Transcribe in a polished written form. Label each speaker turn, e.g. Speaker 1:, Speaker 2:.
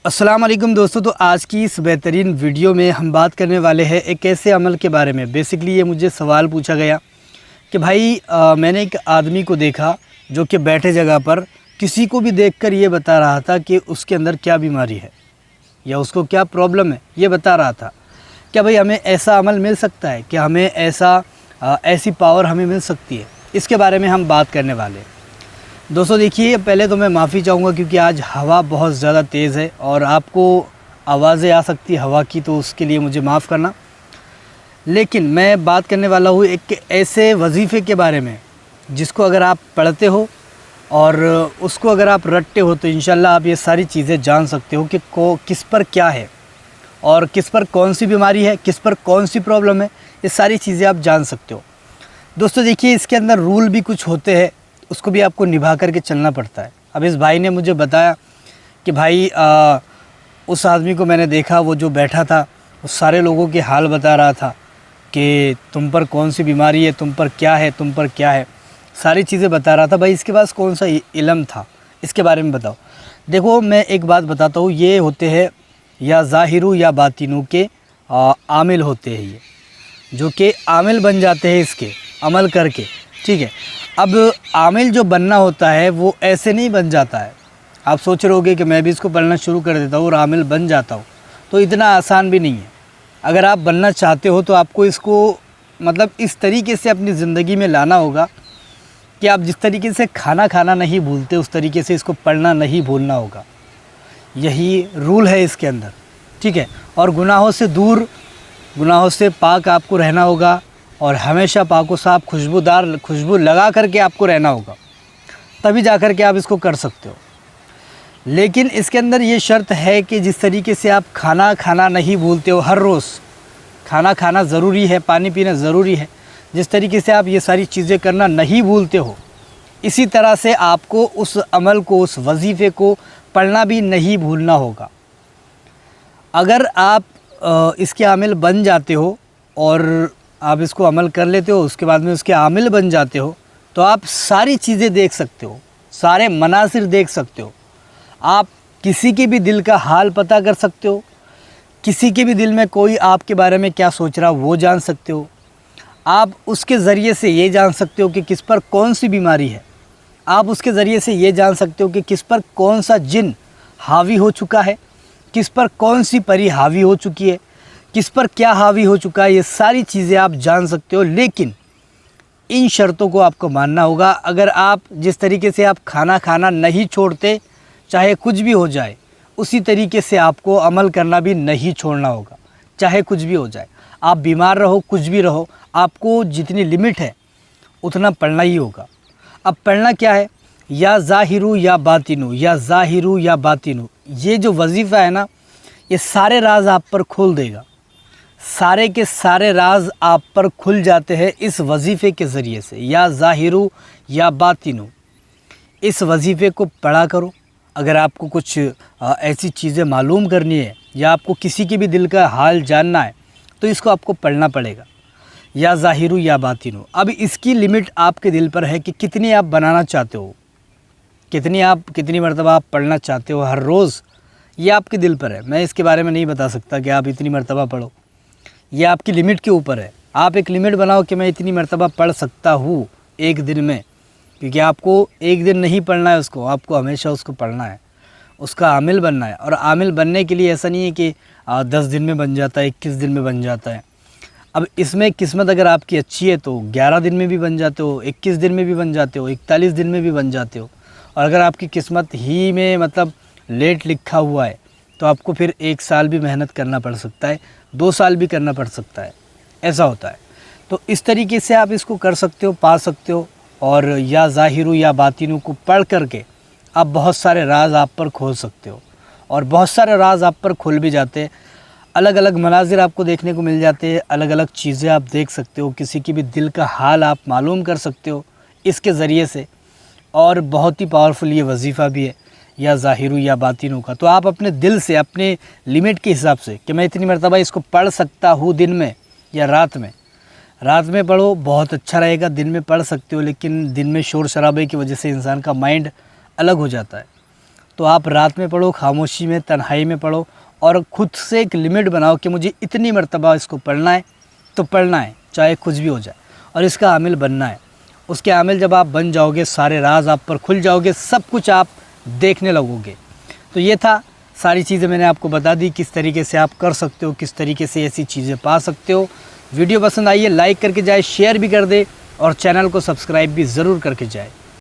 Speaker 1: अस्सलाम वालेकुम दोस्तों। तो आज की इस बेहतरीन वीडियो में हम बात करने वाले हैं एक ऐसे अमल के बारे में। बेसिकली ये मुझे सवाल पूछा गया कि भाई मैंने एक आदमी को देखा जो कि बैठे जगह पर किसी को भी देखकर ये बता रहा था कि उसके अंदर क्या बीमारी है या उसको क्या प्रॉब्लम है, ये बता रहा था। क्या भाई हमें ऐसा अमल मिल सकता है? क्या हमें ऐसी पावर हमें मिल सकती है? इसके बारे में हम बात करने वाले हैं। दोस्तों देखिए, पहले तो मैं माफ़ी चाहूँगा क्योंकि आज हवा बहुत ज़्यादा तेज़ है और आपको आवाज़ें आ सकती है हवा की, तो उसके लिए मुझे माफ़ करना। लेकिन मैं बात करने वाला हूँ एक ऐसे वजीफ़े के बारे में जिसको अगर आप पढ़ते हो और उसको अगर आप रटते हो तो इंशाल्लाह आप ये सारी चीज़ें जान सकते हो कि किस पर क्या है और किस पर कौन सी बीमारी है, किस पर कौन सी प्रॉब्लम है, ये सारी चीज़ें आप जान सकते हो। दोस्तों देखिए, इसके अंदर रूल भी कुछ होते हैं, उसको भी आपको निभा करके चलना पड़ता है। अब इस भाई ने मुझे बताया कि भाई उस आदमी को मैंने देखा, वो जो बैठा था वो सारे लोगों के हाल बता रहा था कि तुम पर कौन सी बीमारी है, तुम पर क्या है, तुम पर क्या है, सारी चीज़ें बता रहा था। भाई इसके पास कौन सा इल्म था, इसके बारे में बताओ। देखो मैं एक बात बताता हूँ, ये होते हैं या ज़ाहिरू या बातिनू के आमिल होते हैं, ये जो कि आमिल बन जाते हैं इसके अमल करके, ठीक है। अब आमिल जो बनना होता है वो ऐसे नहीं बन जाता है। आप सोच रहे होगे कि मैं भी इसको पढ़ना शुरू कर देता हूँ और आमिल बन जाता हूँ, तो इतना आसान भी नहीं है। अगर आप बनना चाहते हो तो आपको इसको मतलब इस तरीके से अपनी ज़िंदगी में लाना होगा कि आप जिस तरीके से खाना खाना नहीं भूलते उस तरीके से इसको पढ़ना नहीं भूलना होगा। यही रूल है इसके अंदर, ठीक है। और गुनाहों से दूर, गुनाहों से पाक आपको रहना होगा और हमेशा पाको साफ खुशबू लगा करके आपको रहना होगा, तभी जा कर के आप इसको कर सकते हो। लेकिन इसके अंदर ये शर्त है कि जिस तरीके से आप खाना खाना नहीं भूलते हो, हर रोज़ खाना खाना ज़रूरी है, पानी पीना ज़रूरी है, जिस तरीके से आप ये सारी चीज़ें करना नहीं भूलते हो, इसी तरह से आपको उस अमल को, उस वजीफ़े को पढ़ना भी नहीं भूलना होगा। अगर आप इसके आमिल बन जाते हो और आप इसको अमल कर लेते हो, उसके बाद में उसके आमिल बन जाते हो, तो आप सारी चीज़ें देख सकते हो, सारे मनासिर देख सकते हो। आप किसी के भी दिल का हाल पता कर सकते हो, किसी के भी दिल में कोई आपके बारे में क्या सोच रहा वो जान सकते हो। आप उसके ज़रिए से ये जान सकते हो कि किस पर कौन सी बीमारी है। आप उसके ज़रिए से ये जान सकते हो कि किस पर कौन सा जिन हावी हो चुका है, किस पर कौन सी परी हावी हो चुकी है, किस पर क्या हावी हो चुका है, ये सारी चीज़ें आप जान सकते हो। लेकिन इन शर्तों को आपको मानना होगा। अगर आप जिस तरीके से आप खाना खाना नहीं छोड़ते, चाहे कुछ भी हो जाए, उसी तरीके से आपको अमल करना भी नहीं छोड़ना होगा, चाहे कुछ भी हो जाए। आप बीमार रहो, कुछ भी रहो, आपको जितनी लिमिट है उतना पढ़ना ही होगा। अब पढ़ना क्या है? या ज़ाहिरू या बातिनू, या ज़ाहिरू या बातिनू, ये जो वजीफ़ा है ना, ये सारे राज आप पर खोल देगा। सारे के सारे राज आप पर खुल जाते हैं इस वजीफ़े के ज़रिए से। या ज़ाहिरू या बातिनू, इस वजीफ़े को पढ़ा करो। अगर आपको कुछ ऐसी चीज़ें मालूम करनी है या आपको किसी के भी दिल का हाल जानना है तो इसको आपको पढ़ना पड़ेगा। या ज़ाहिरू या बातिनू। अब इसकी लिमिट आपके दिल पर है कि कितनी आप बनाना चाहते हो, कितनी मरतबा आप पढ़ना चाहते हो हर रोज़, ये आपके दिल पर है। मैं इसके बारे में नहीं बता सकता कि आप इतनी मरतबा पढ़ो, ये आपकी लिमिट के ऊपर है। आप एक लिमिट बनाओ कि मैं इतनी मरतबा पढ़ सकता हूँ एक दिन में, क्योंकि आपको एक दिन नहीं पढ़ना है उसको, आपको हमेशा उसको पढ़ना है, उसका आमिल बनना है। और आमिल बनने के लिए ऐसा नहीं है कि 10 दिन में बन जाता है, 21 दिन में बन जाता है। अब इसमें किस्मत अगर आपकी अच्छी है तो 11 दिन में भी बन जाते हो, 21 दिन में भी बन जाते हो, 41 दिन में भी बन जाते हो। और अगर आपकी किस्मत ही में मतलब लेट लिखा हुआ है तो आपको फिर 1 साल भी मेहनत करना पड़ सकता है, 2 साल भी करना पड़ सकता है, ऐसा होता है। तो इस तरीके से आप इसको कर सकते हो, पा सकते हो। और या ज़ाहिरू या बातिनू को पढ़ करके आप बहुत सारे राज आप पर खोल सकते हो और बहुत सारे राज आप पर खुल भी जाते हैं। अलग अलग मनाजिर आपको देखने को मिल जाते हैं, अलग अलग चीज़ें आप देख सकते हो, किसी की भी दिल का हाल आप मालूम कर सकते हो इसके ज़रिए से। और बहुत ही पावरफुल ये वजीफ़ा भी है या ज़ाहिरू या बातिनू का। तो आप अपने दिल से, अपने लिमिट के हिसाब से कि मैं इतनी मरतबा इसको पढ़ सकता हूँ दिन में या रात में पढ़ो, बहुत अच्छा रहेगा। दिन में पढ़ सकते हो, लेकिन दिन में शोर शराबे की वजह से इंसान का माइंड अलग हो जाता है। तो आप रात में पढ़ो, खामोशी में, तन्हाई में पढ़ो और ख़ुद से एक लिमिट बनाओ कि मुझे इतनी मरतबा इसको पढ़ना है तो पढ़ना है, चाहे कुछ भी हो जाए, और इसका आमिल बनना है। उसके आमिल जब आप बन जाओगे, सारे राज आप पर खुल जाओगे, सब कुछ आप देखने लगोगे। तो ये था, सारी चीज़ें मैंने आपको बता दी, किस तरीके से आप कर सकते हो, किस तरीके से ऐसी चीज़ें पा सकते हो। वीडियो पसंद आई है लाइक करके जाए, शेयर भी कर दे और चैनल को सब्सक्राइब भी ज़रूर करके जाए।